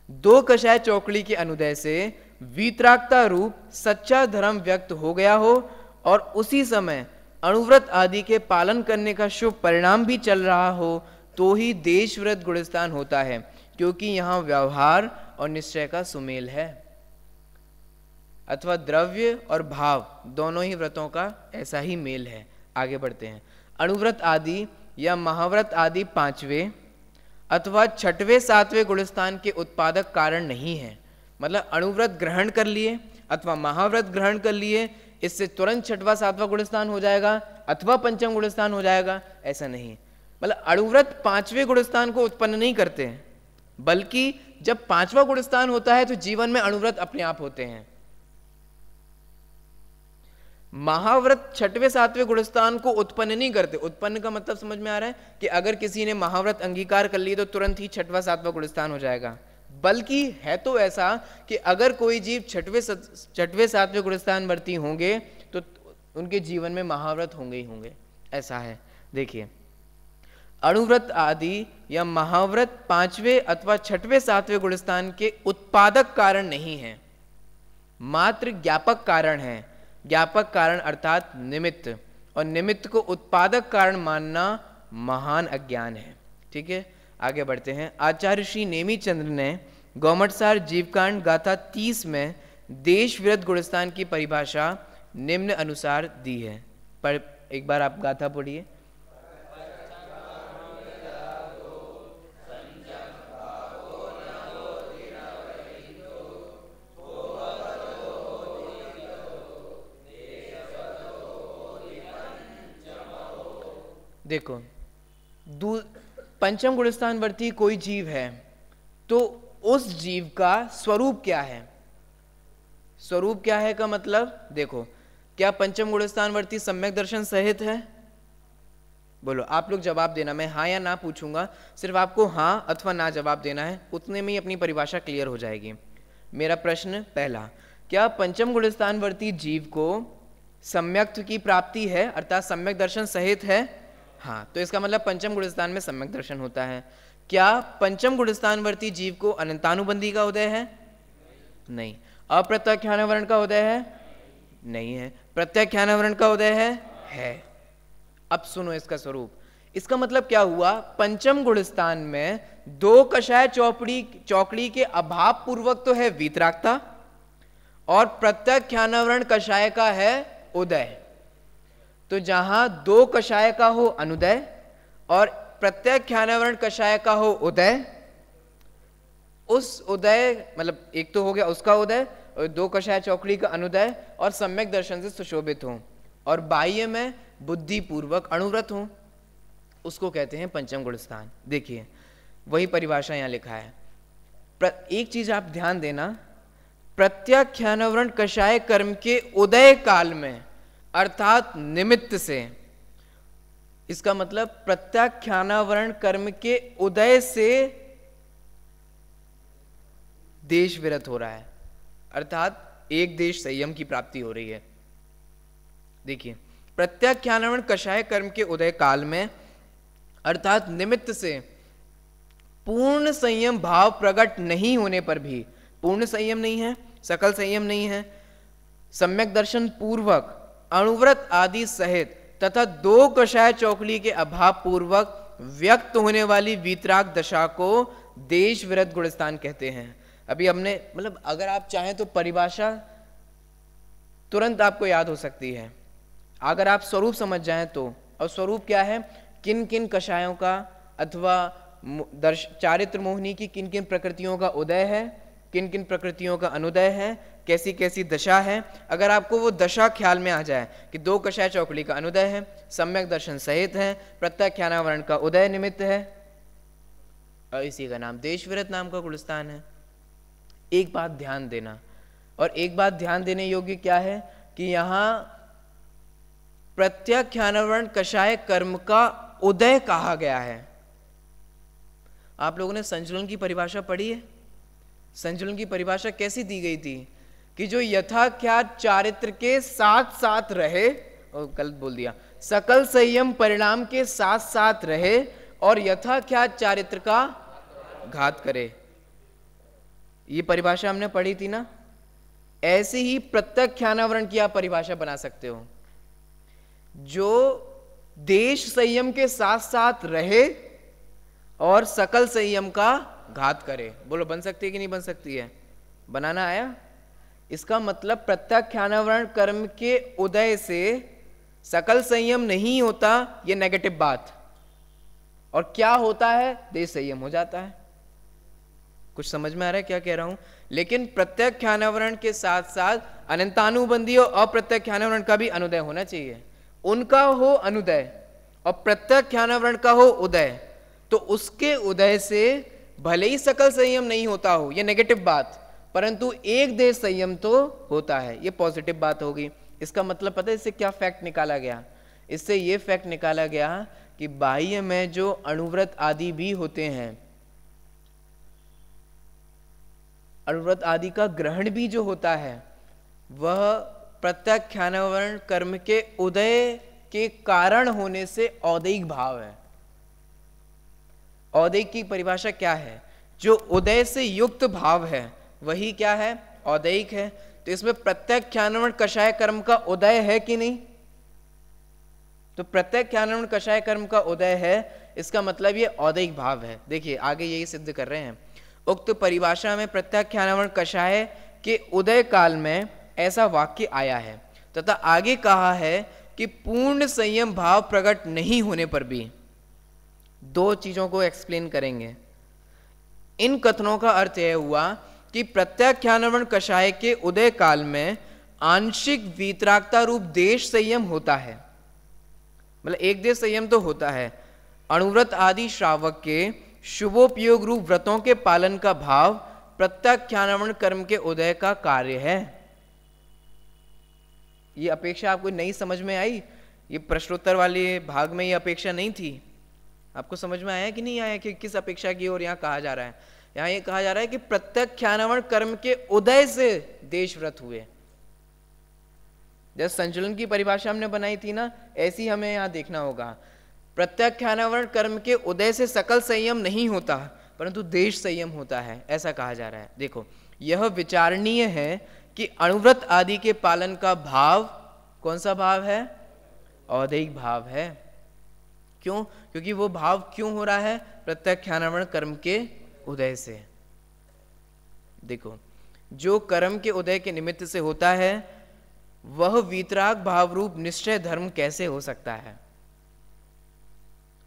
दो कषाय चौकड़ी के अनुदय से वीतरागता रूप सच्चा धर्म व्यक्त हो गया हो और उसी समय अणुव्रत आदि के पालन करने का शुभ परिणाम भी चल रहा हो, तो ही देश व्रत गुणस्थान होता है, क्योंकि यहां व्यवहार और निश्चय का सुमेल है। अथवा द्रव्य और भाव दोनों ही व्रतों का ऐसा ही मेल है। आगे बढ़ते हैं। अणुव्रत आदि या महाव्रत आदि पांचवें अथवा छठवें सातवें गुणस्थान के उत्पादक कारण नहीं है। मतलब अणुव्रत ग्रहण कर लिए अथवा महाव्रत ग्रहण कर लिए, इससे तुरंत छठवां सातवां गुणस्थान हो जाएगा अथवा पंचम गुणस्थान हो जाएगा, ऐसा नहीं। मतलब अणुव्रत पांचवें गुणस्थान को उत्पन्न नहीं करते हैं, बल्कि जब पांचवा गुणस्थान होता है तो जीवन में अणुव्रत अपने आप होते हैं। महाव्रत छठवें सातवें गुणस्थान को उत्पन्न नहीं करते। उत्पन्न का मतलब समझ में आ रहा है कि अगर किसी ने महाव्रत अंगीकार कर ली तो तुरंत ही छठवां सातवां गुणस्थान हो जाएगा, बल्कि है तो ऐसा कि अगर कोई जीव छठवें सातवें गुणस्थान वर्ती होंगे तो उनके जीवन में महाव्रत होंगे ही होंगे, ऐसा है। देखिए, अणुव्रत आदि या महाव्रत पांचवें अथवा छठवें सातवें गुणस्थान के उत्पादक कारण नहीं है, मात्र ज्ञापक कारण है। ज्ञापक कारण अर्थात निमित्त, और निमित्त को उत्पादक कारण मानना महान अज्ञान है। ठीक है, आगे बढ़ते हैं। आचार्य श्री नेमीचंद्र ने गौमटसार जीवकांड गाथा 30 में देश विरत गुणस्थान की परिभाषा निम्न अनुसार दी है। पर एक बार आप गाथा पढ़िए। देखो, पंचम गुणस्थानवर्ती कोई जीव है तो उस जीव का स्वरूप क्या है? स्वरूप क्या है का मतलब देखो, क्या पंचम गुणस्थानवर्ती सम्यक दर्शन सहित है? बोलो, आप लोग जवाब देना, मैं हाँ या ना पूछूंगा, सिर्फ आपको हाँ अथवा ना जवाब देना है, उतने में ही अपनी परिभाषा क्लियर हो जाएगी। मेरा प्रश्न पहला, क्या पंचम गुणस्थानवर्ती जीव को सम्यक्त्व की प्राप्ति है, अर्थात सम्यक दर्शन सहित है? हाँ, तो इसका मतलब पंचम गुणस्थान में सम्यक दर्शन होता है। क्या पंचम गुणस्थानवर्ती जीव को अनंतानुबंधी का उदय है? नहीं। अप्रत्याख्यानवरण का उदय है? नहीं है। प्रत्याख्यानवरण का उदय है। अब सुनो इसका स्वरूप। इसका मतलब क्या हुआ, पंचम गुणस्थान में दो कषाय चौकड़ी के अभाव पूर्वक तो है वीतरागता, और प्रत्याख्यानवरण कषाय का है उदय। तो जहां दो कषाय का हो अनुदय और प्रत्याख्यानवरण कषाय का हो उदय, उस उदय मतलब एक तो हो गया उसका उदय, और दो कषाय चौकड़ी का अनुदय और सम्यक दर्शन से सुशोभित हो, और बाह्य में बुद्धि पूर्वक अणुव्रत हो, उसको कहते हैं पंचम गुणस्थान। देखिए वही परिभाषा यहां लिखा है। एक चीज आप ध्यान देना, प्रत्याख्यानवरण कषाय कर्म के उदय काल में अर्थात निमित्त से, इसका मतलब प्रत्याख्यानावरण कर्म के उदय से देश विरत हो रहा है, अर्थात एक देश संयम की प्राप्ति हो रही है। देखिए, प्रत्याख्यानवरण कषाय कर्म के उदय काल में अर्थात निमित्त से पूर्ण संयम भाव प्रकट नहीं होने पर भी, पूर्ण संयम नहीं है, सकल संयम नहीं है, सम्यक दर्शन पूर्वक अणुव्रत आदि सहित तथा दो कषाय चौकड़ी के अभाव पूर्वक व्यक्त होने वाली वीतराग दशा को देश विरत गुणस्थान कहते हैं। अभी हमने मतलब अगर आप चाहें तो परिभाषा तुरंत आपको याद हो सकती है अगर आप स्वरूप समझ जाएं तो। और स्वरूप क्या है, किन किन कषायों का अथवा चारित्र मोहिनी की किन किन प्रकृतियों का उदय है, किन किन प्रकृतियों का अनुदय है, कैसी कैसी दशा है। अगर आपको वो दशा ख्याल में आ जाए कि दो कषाय चौकड़ी का अनुदय है, सम्यक दर्शन सहित है, प्रत्याख्यानावरण का उदय निमित्त है, और इसी का नाम देश विरत नाम का गुणस्थान है। एक बात ध्यान देना, और एक बात ध्यान देने योग्य क्या है कि यहां प्रत्याख्यानावरण कषाय कर्म का उदय कहा गया है। आप लोगों ने संचलन की परिभाषा पढ़ी है? संचलन की परिभाषा कैसी दी गई थी कि जो यथाख्यात चारित्र के साथ साथ रहे, और गलत बोल दिया, सकल संयम परिणाम के साथ साथ रहे और यथाख्यात चारित्र का घात करे। ये परिभाषा हमने पढ़ी थी ना। ऐसे ही प्रत्याख्यानावरण की आप परिभाषा बना सकते हो, जो देश संयम के साथ साथ रहे और सकल संयम का घात करे। बोलो बन सकती है कि नहीं बन सकती है? बनाना आया? इसका मतलब प्रत्याख्यानावरण कर्म के उदय से सकल संयम नहीं होता, ये नेगेटिव बात, और क्या होता है, देश संयम हो जाता है। कुछ समझ में आ रहा है क्या कह रहा हूं? लेकिन प्रत्याख्यानावरण के साथ साथ अनंतानुबंधी और अप्रत्याख्यानावरण का भी अनुदय होना चाहिए। उनका हो अनुदय और प्रत्याख्यानावरण का हो उदय, तो उसके उदय से भले ही सकल संयम नहीं होता हो, ये नेगेटिव बात, परंतु एक देश संयम तो होता है, ये पॉजिटिव बात होगी। इसका मतलब पता है इससे क्या फैक्ट निकाला गया? इससे ये फैक्ट निकाला गया कि बाह्य में जो अणुव्रत आदि भी होते हैं, अणुव्रत आदि का ग्रहण भी जो होता है, वह प्रत्याख्यानावरण कर्म के उदय के कारण होने से औदैहिक भाव है। औदैहिक की परिभाषा क्या है? जो उदय से युक्त भाव है वही क्या है? औदैहिक है। तो इसमें प्रत्याख्यानावरण कषाय कर्म का उदय है कि नहीं? तो प्रत्याख्यानावरण कषाय कर्म का उदय है, इसका मतलब ये औदैहिक भाव है। देखिए आगे यही सिद्ध कर रहे हैं। उक्त परिभाषा में प्रत्याख्यानावरण कषाय के उदय काल में ऐसा वाक्य आया है, तथा आगे कहा है कि पूर्ण संयम भाव प्रकट नहीं होने पर भी। दो चीजों को एक्सप्लेन करेंगे। इन कथनों का अर्थ यह हुआ कि प्रत्याख्यानावरण कषाय के उदय काल में आंशिक वीतरागता रूप देश संयम होता है, मतलब एक देश संयम तो होता है। अणुव्रत आदि श्रावक के शुभोपयोग रूप व्रतों के पालन का भाव प्रत्याख्यानावरण कर्म के उदय का कार्य है। ये अपेक्षा आपको नहीं समझ में आई ये प्रश्नोत्तर वाले भाग में ये अपेक्षा नहीं थी। आपको समझ में आया कि नहीं आया कि किस अपेक्षा की ओर यहाँ कहा जा रहा है? यहाँ ये कहा जा रहा है कि प्रत्यक्षान्वरण कर्म के उदय से देशव्रत हुए। जैसे संचलन की परिभाषा हमने बनाई थी ना, ऐसी हमें यहाँ देखना होगा। प्रत्यक्षान्वरण कर्म के उदय से सकल संयम नहीं होता, परंतु देश संयम होता है, ऐसा कहा जा रहा है। देखो, यह विचारणीय है कि अणुव्रत आदि के पालन का भाव कौन सा भाव है? औदैहिक भाव है। क्यों? क्योंकि वो भाव क्यों हो रहा है? प्रत्यक्षान्वरण कर्म के उदय से। देखो, जो कर्म के उदय के निमित्त से होता है वह वीतराग भाव रूप निश्चय धर्म कैसे हो सकता है?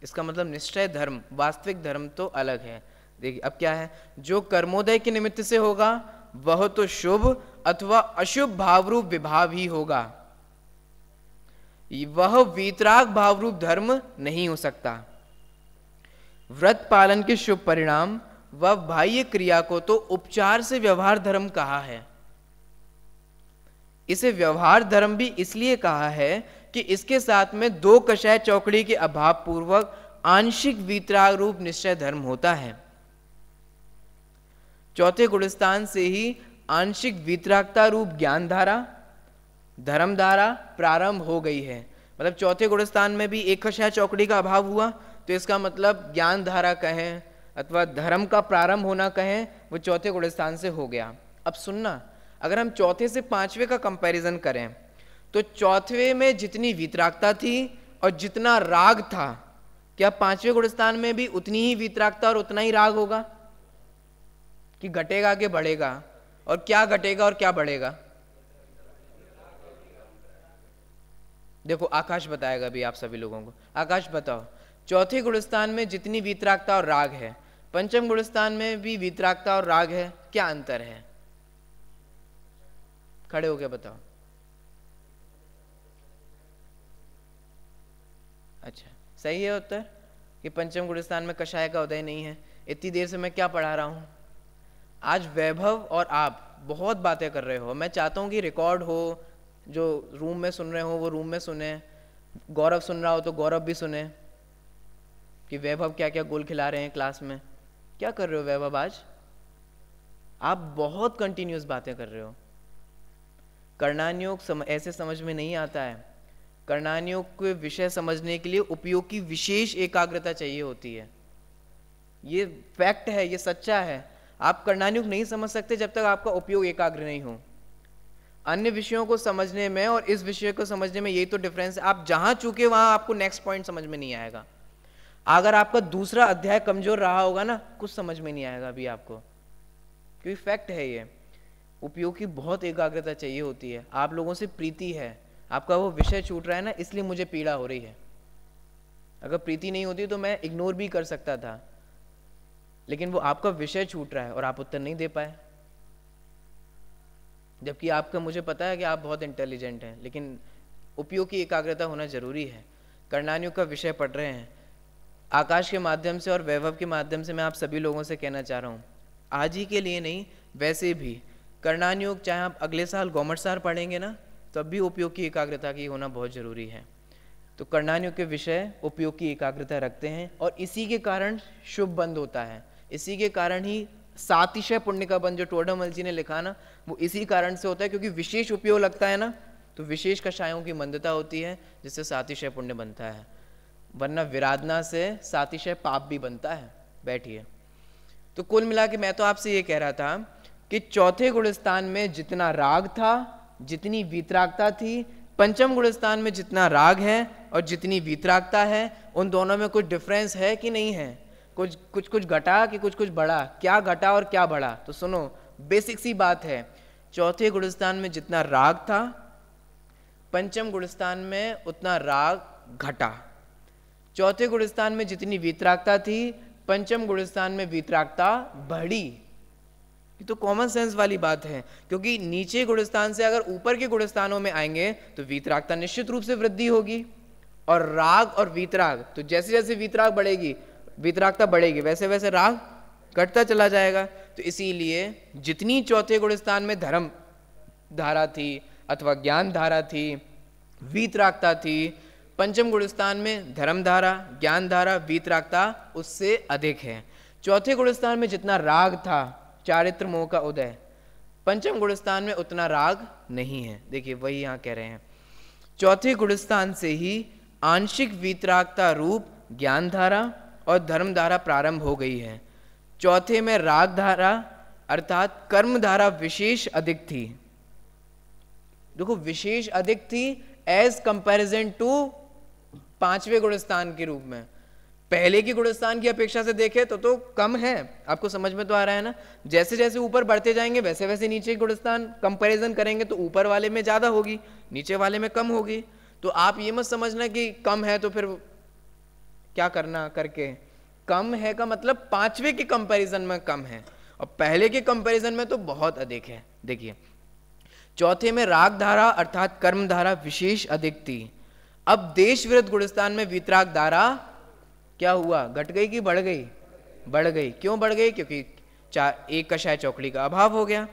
इसका मतलब निश्चय धर्म, वास्तविक धर्म तो अलग है। देखिए अब क्या है, जो कर्मोदय के निमित्त से होगा वह तो शुभ अथवा अशुभ भाव रूप विभाव ही होगा, वह वीतराग भाव रूप धर्म नहीं हो सकता। व्रत पालन के शुभ परिणाम व बाह्य क्रिया को तो उपचार से व्यवहार धर्म कहा है। इसे व्यवहार धर्म भी इसलिए कहा है कि इसके साथ में दो कषाय चौकड़ी के अभाव पूर्वक आंशिक वीतराग रूप निश्चय धर्म होता है। चौथे गुणस्थान से ही आंशिक वीतरागता रूप ज्ञान धारा, धर्म धारा प्रारंभ हो गई है। मतलब चौथे गुणस्थान में भी एक कषाय चौकड़ी का अभाव हुआ, तो इसका मतलब ज्ञान धारा कहें अथवा धर्म का प्रारंभ होना कहें, वो चौथे गुणस्थान से हो गया। अब सुनना, अगर हम चौथे से पांचवे का कंपैरिजन करें तो चौथे में जितनी वीतरागता थी और जितना राग था, क्या पांचवे गुणस्थान में भी उतनी ही वीतरागता और उतना ही राग होगा कि घटेगा कि बढ़ेगा? और क्या घटेगा और क्या बढ़ेगा? देखो आकाश बताएगा भी आप सभी लोगों को। आकाश बताओ, चौथे गुणस्थान में जितनी वीतरागता और राग है, पंचम गुणस्थान में भी वीतरागता और राग है, क्या अंतर है? खड़े होके बताओ। अच्छा, सही है उत्तर कि पंचम गुणस्थान में कषाय का उदय नहीं है। इतनी देर से मैं क्या पढ़ा रहा हूं? आज वैभव और आप बहुत बातें कर रहे हो, मैं चाहता हूं कि रिकॉर्ड हो, जो रूम में सुन रहे हो वो रूम में सुने, गौरव सुन रहा हो तो गौरव भी सुने कि वैभव क्या क्या गोल खिला रहे हैं क्लास में। क्या कर रहे हो वैभव आज? आप बहुत कंटिन्यूस बातें कर रहे हो। कर्णानुयोग ऐसे समझ में नहीं आता है। कर्णानुयोग के विषय समझने के लिए उपयोग की विशेष एकाग्रता चाहिए होती है। ये फैक्ट है, ये सच्चा है। आप कर्णानुयोग नहीं समझ सकते जब तक आपका उपयोग एकाग्र नहीं हो। अन्य विषयों को समझने में और इस विषय को समझने में यही तो डिफरेंस है। आप जहां चूके वहां आपको नेक्स्ट पॉइंट समझ में नहीं आएगा। अगर आपका दूसरा अध्याय कमजोर रहा होगा ना, कुछ समझ में नहीं आएगा अभी आपको, क्योंकि फैक्ट है ये। उपयोग की बहुत एकाग्रता चाहिए होती है। आप लोगों से प्रीति है, आपका वो विषय छूट रहा है ना, इसलिए मुझे पीड़ा हो रही है। अगर प्रीति नहीं होती तो मैं इग्नोर भी कर सकता था, लेकिन वो आपका विषय छूट रहा है और आप उत्तर नहीं दे पाए। जबकि आपका, मुझे पता है कि आप बहुत इंटेलिजेंट हैं, लेकिन उपयोग की एकाग्रता होना जरूरी है। कर्णानुयोग का विषय पढ़ रहे हैं। आकाश के माध्यम से और वैभव के माध्यम से मैं आप सभी लोगों से कहना चाह रहा हूँ, आज ही के लिए नहीं, वैसे भी कर्णानुयोग चाहे आप अगले साल गौमटसार पढ़ेंगे ना, तब भी उपयोग की एकाग्रता की होना बहुत जरूरी है। तो कर्णानुयोग के विषय उपयोग की एकाग्रता रखते हैं और इसी के कारण शुभ बंध होता है। इसी के कारण ही सातिशय पुण्य का बंध जो टोडामल जी ने लिखा ना, वो इसी कारण से होता है, क्योंकि विशेष उपयोग लगता है ना, तो विशेष कषायों की मंदता होती है जिससे सातिशय पुण्य बनता है। वरना विराधना से सातिशय पाप भी बनता है। बैठिए। तो कुल मिला के मैं तो आपसे ये कह रहा था कि चौथे गुणस्थान में जितना राग था, जितनी वीतरागता थी, पंचम गुणस्थान में जितना राग है और जितनी वीतरागता है, उन दोनों में कुछ डिफरेंस है कि नहीं है? कुछ घटा कि कुछ बढ़ा? क्या घटा और क्या बढ़ा? तो सुनो, बेसिक सी बात है। चौथे गुणस्थान में जितना राग था, पंचम गुणस्थान में उतना राग घटा। चौथे गुणस्थान में जितनी वीतरागता थी, पंचम गुणस्थान में वीतरागता बढ़ी। ये तो कॉमन सेंस वाली बात है, क्योंकि नीचे गुणस्थान से अगर ऊपर के गुणस्थानों में आएंगे तो वीतरागता निश्चित रूप से वृद्धि होगी, और राग और वीतराग, तो जैसे जैसे वीतराग बढ़ेगी, वीतरागता बढ़ेगी, वैसे वैसे राग घटता चला जाएगा। तो इसीलिए जितनी चौथे गुणस्थान में धर्म धारा थी अथवा ज्ञान धारा थी, वीतरागता थी, पंचम गुणस्थान में धर्म धारा, ज्ञान धारा, वीतरागता उससे अधिक है। चौथे गुणस्थान में जितना राग था, चारित्र मोह का उदय, पंचम गुणस्थान में उतना राग नहीं है। देखिए वही यहाँ कह रहे हैं, चौथे गुणस्थान से ही आंशिक वीतरागता रूप ज्ञान धारा और धर्म धारा प्रारंभ हो गई है। चौथे में राग धारा अर्थात कर्म धारा विशेष अधिक थी। देखो विशेष अधिक थी एज कंपैरिजन टू पांचवें गुणस्थान के रूप में। पहले की गुणस्थान की अपेक्षा से देखें तो कम है। आपको समझ में तो आ रहा है ना? जैसे जैसे ऊपर बढ़ते जाएंगे वैसे वैसे नीचे गुणस्थान कंपैरिजन करेंगे तो ऊपर वाले में ज्यादा होगी, नीचे वाले में कम होगी। तो आप ये मत समझना कि कम है तो फिर क्या करना करके, कम है का मतलब पांचवे के कंपैरिजन में कम है और पहले के कंपैरिजन में तो बहुत अधिक है। देखिए चौथे में राग धारा अर्थात कर्म धारा विशेष अधिक थी। अब देश विरुद्ध गुणस्थान में वीतराग धारा क्या हुआ, घट गई कि बढ़ गई? बढ़ गई। क्यों बढ़ गई? क्योंकि एक कषाय चौकड़ी का अभाव हो गया।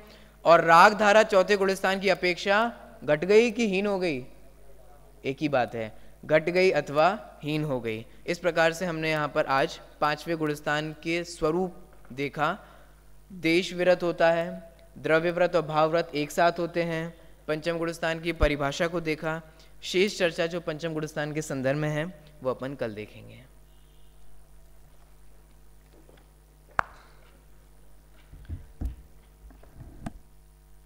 और राग धारा चौथे गुणस्थान की अपेक्षा घट गई कि हीन हो गई? एक ही बात है, घट गई अथवा हीन हो गई। इस प्रकार से हमने यहाँ पर आज पांचवें गुणस्थान के स्वरूप देखा। देश विरत होता है, द्रव्य व्रत और भाव व्रत एक साथ होते हैं। पंचम गुणस्थान की परिभाषा को देखा। शेष चर्चा जो पंचम गुणस्थान के संदर्भ में है वो अपन कल देखेंगे।